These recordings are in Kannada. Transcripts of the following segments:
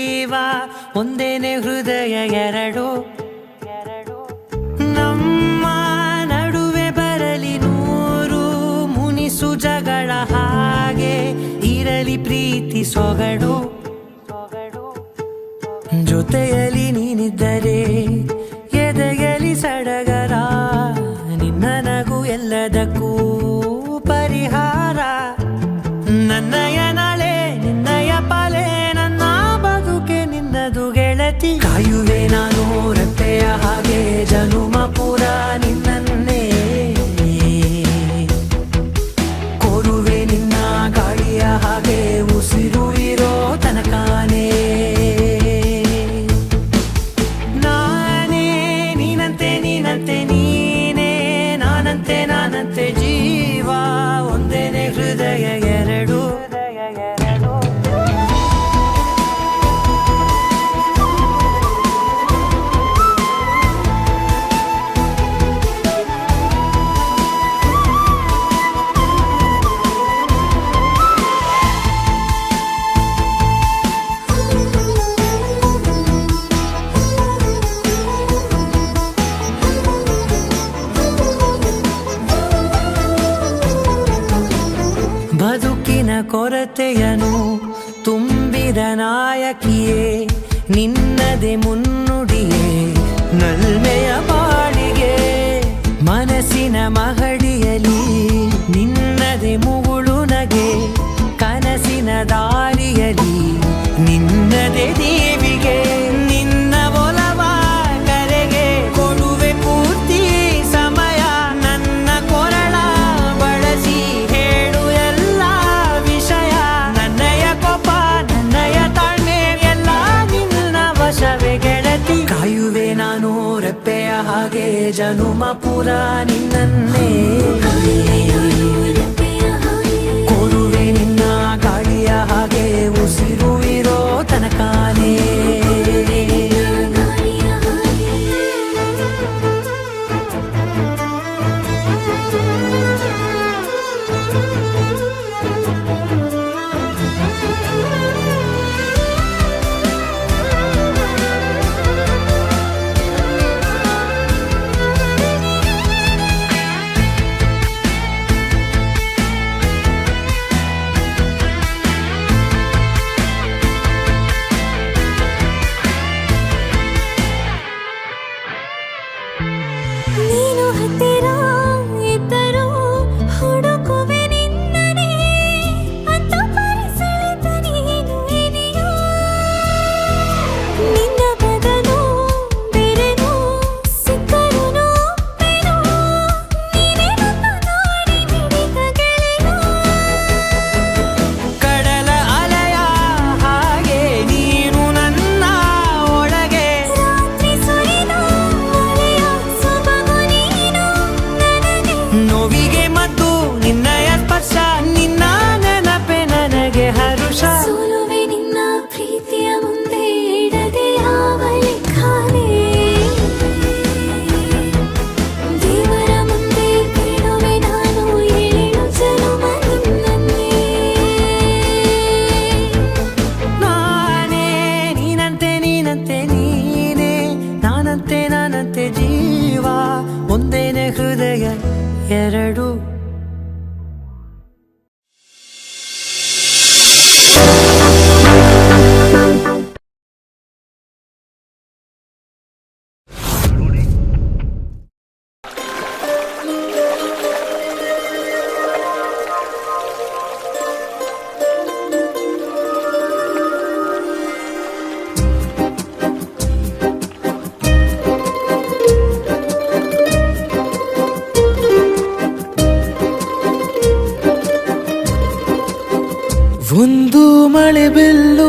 ಜೀವ ಒಂದೇನೆ ಹೃದಯ ಎರಡು. ನಮ್ಮ ನಡುವೆ ಬರಲಿ ನೂರು ಮುನಿಸು ಜಗಳ, ಹಾಗೆ ಇರಲಿ ಪ್ರೀತಿ ಸೊಗಡು. ಜೊತೆಯಲ್ಲಿ ನೀನಿದ್ದರೆ ಎದೆಯಲಿ ಸಡಗರ, ನಿನ್ನ ನಗು ಎಲ್ಲದಕ್ಕೂ ಪರಿಹಾರ. ನನ್ನಯ ನಾಳೆ ನಿನ್ನಯ ಪಾಲೆ, ನನ್ನ ಬದುಕೆ ನಿನ್ನದು ಗೆಳತಿ. ಕಾಯುವೆ ನಾನು ರೆಪ್ಪೆಯ ಹಾಗೆ ಜನುಮ ಪುರ ನಿನ್ನನ್ನೇ, ಕೋರುವೆ ನಿನ್ನ ಗಾಳಿಯ ಹಾಗೆ ಉಸಿರು ಇರೋ ತನಕಾನೇ. ನಾನೇ ನೀನಂತೆ ನೀನಂತೆ ನೀನೇ, ನಾನಂತೆ ನಾನಂತೆ ಜೀವ ಒಂದೇನೆ ಹೃದಯ ಎರಡು. ಬದುಕಿನ ಕೊರತೆಯನು ತುಂಬಿದ ನಾಯಕಿಯೇ, ನಿನ್ನದೆ ಮುನ್ನುಡಿಯೇ ನಲ್ಮೆಯ ಬಾಳಿಗೆ. ಮನಸ್ಸಿನ ಮಹಡಿಯಲಿ ನಿನ್ನದೆ ಮುಗುಳು ನಗೆ, ಕನಸಿನ ದಾರಿಯಲಿ ನಿನ್ನದೆ ದೇವಿಗೆ. ನಿನ್ನ ಒಲವ ಕರೆಗೆ ಕೊಡುವೆ ಪೂರ್ತಿ ಸಮಯ, ನನ್ನ ಕೊರಳ ಬಳಸಿ ಹೇಳು ಎಲ್ಲ ವಿಷಯ. ನನ್ನಯ ಕೋಪ ನನ್ನಯ ತಾಳ್ಮೆ ಎಲ್ಲ ನಿನ್ನ ವಶವೇ ಗೆಳತಿ. ಕಾಯುವೆ ನಾನು ರೆಪ್ಪೆಯ ಹಾಗೆ ಜನುಮ ಪುರ ನಿನ್ನನ್ನೇ, ಕೋರುವೆ ನಿನ್ನ ಗಾಳಿಯ ಹಾಗೆ ಉಸಿರು ಇರೋ ತನಕಾನೇ. ನೀನು ಹತ್ತಿರ ಇದ್ದರೂ ಹುಡುಕುವೆ ನಿನ್ನನೇ, ಅಂತ ಪರಿಸಳಿತ ನೀನು ಇದೆಯೋ. ನಿನ್ನ ಬದಲು ಬೇರೆನೋ ಸಿಕ್ಕರೂ ನೋವೆನೋ, ನೀನೇ ನನ್ನ ನಾಡಿ ಮಿಡಿದ ಗೆಳೆಯೋ. ಕಡಲ ಅಲೆಯ ಹಾಗೆ ನೀನು ನನ್ನ ಒಳಗೆ, ರಾತ್ರಿ ಸುರಿದ ಮಳೆಯ ಸೊಬಗು ನೀನು ನನಗೆ. ನೋವಿಗೆ ಮದ್ದು ನಿನ್ನಯ ಸ್ಪರ್ಶ, ನಿನ್ನ ನೆನಪೆ ನನಗೆ ಹರುಷ. ಸೋಲುವೆ ನಿನ್ನ ಪ್ರೀತಿಯ ಮುಂದೆ ಇಡದೆ ಯಾವ ಲೆಕ್ಕನೇ, ದೇವರ ಮುಂದೆ ಬಿಡುವೆ ನಾನು ಏಳು ಜನುಮ ನಿನ್ನನ್ನೇ. ನಾನೇ ನೀನಂತೆ ನೀನಂತೆ ನೀನೇ, ನಾನಂತೆ ನಾನಂತೆ ಜೀವ ಒಂದೇನೆ ಹೃದಯ ಎರಡು. ಒಂದು ಮಳೆ ಬಿಲ್ಲು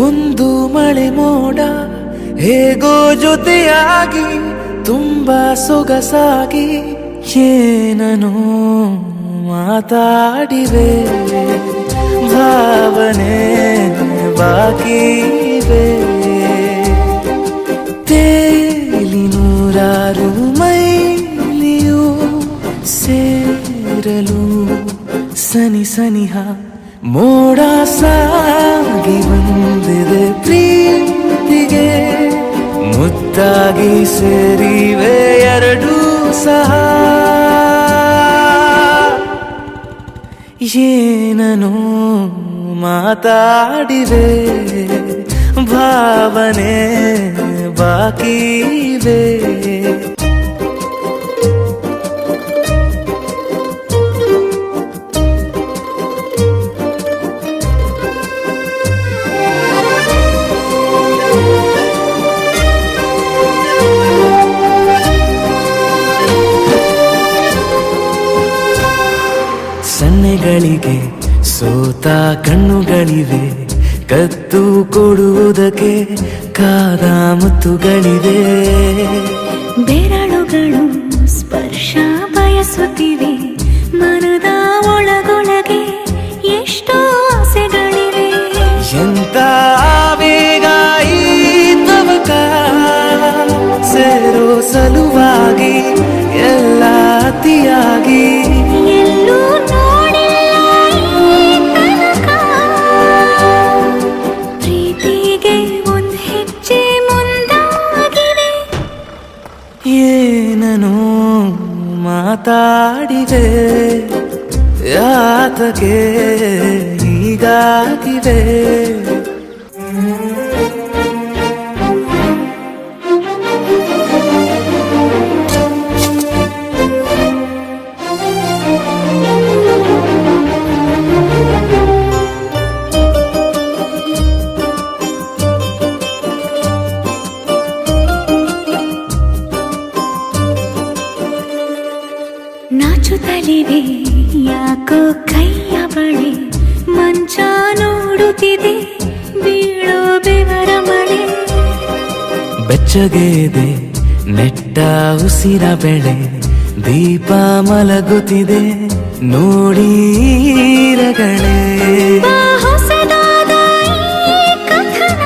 ಒಂದು ಮಳೆ ಮೋಡ, ಹೇಗೋ ಜೊತೆಯಾಗಿ ತುಂಬಾ ಸೊಗಸಾಗಿ ಏನನೋ ಮಾತಾಡಿವೆ. ಭಾವನೆ ಬಾಕಿ ಇವೆ, ತೇಲಿ ನೂರಾರು ಮೈಲಿಯು ಸೇರಲು ಸನಿ ಸನಿಹ ಮೋಡ ಸಾಗಿ ಬಂದಿದೆ ಪ್ರಿಯ. ಸೇರಿವೆ ಎರಡೂ ಸಹ ಏನನು ಮಾತಾಡಿವೆ ಭಾವನೆ ಬಾಕಿವೆ ಸನ್ನೆಗಳಿಗೆ ಸೋತ ಕಣ್ಣುಗಳಿವೆ ಕತ್ತು ಕೊಡುವುದಕ್ಕೆ ಕಾದ ಮುತ್ತುಗಳಿವೆ ಬೆರಳುಗಳು ಸ್ಪರ್ಶ ಬಯಸುತ್ತಿವೆ ಮನದ ಒಳಗೊಳಗೆ ಎಷ್ಟೋ ಆಸೆಗಳಿವೆ ಎಂತ ಆವೇಗ ಈ ತವಕ ಸೇರೋ ಸಲುವಾಗಿ ಎಲ್ಲ ಅತಿಯಾಗಿ ಎಲ್ಲೂ ನೋಡಿಲ್ಲ ಈ ತನಕ ಪ್ರೀತಿಗೆ ಒಂದ್ ಹೆಜ್ಜೆ ಮುಂದಾಗಿವೆ ಏನನು ಮಾತಾಡಿವೆ ಯಾತಕ್ಕೆ ಹೀಗಾಗಿವೆ ನಾಚುತ್ತಲಿವೆ ಯಾಕೋ ಕೈಯ ಬಳೆ ಮಂಚ ನೋಡುತ್ತಿದೆ ಬೀಳೋ ಬೆವರ ಮಳೆ ಬೆಚ್ಚಗೆದೆ ನೆಟ್ಟ ಉಸಿರ ಬೆಳೆ ದೀಪ ಮಲಗುತ್ತಿದೆ ನೋಡೀರಗಳೇ ಬಾ ಹೊಸದಾದ ಈ ಕಥನ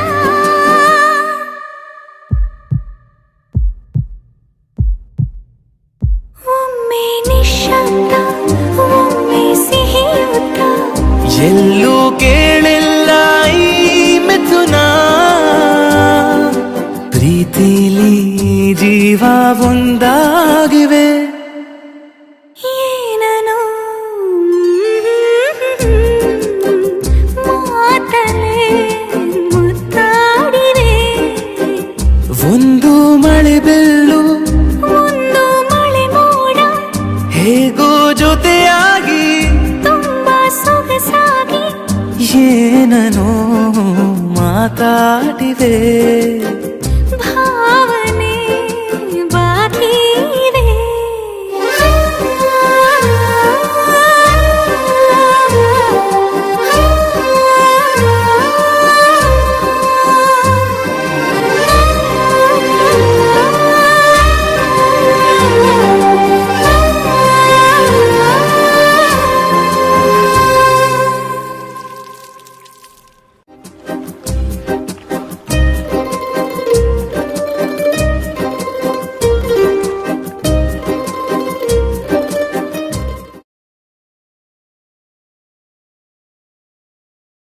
ಒಮ್ಮೆ ನಿಶ್ಶಬ್ದ ಒಮ್ಮೆ ಸಿಹಿಯುತ್ತ ಎಲ್ಲೂ ಕೇಳಿಲ್ಲ ಈ ಮಿಥುನ ಪ್ರೀತಿಲಿ ಜೀವ ಒಂದಾಗಿವೆ ಏನನು ಮಾತಲೆ ಮುತ್ತಾಡಿವೆ ಒಂದು ಮಳೆ ಬೆಲ್ಲು ಒಂದು ಮಳೆ ಮೋಡ ಹೇಗೋ ಜೊತೆಯಾಗಿ ತುಂಬಾ ಸೊಗಸಾಗಿ ಏನನೋ ಮಾತಾಡಿವೆ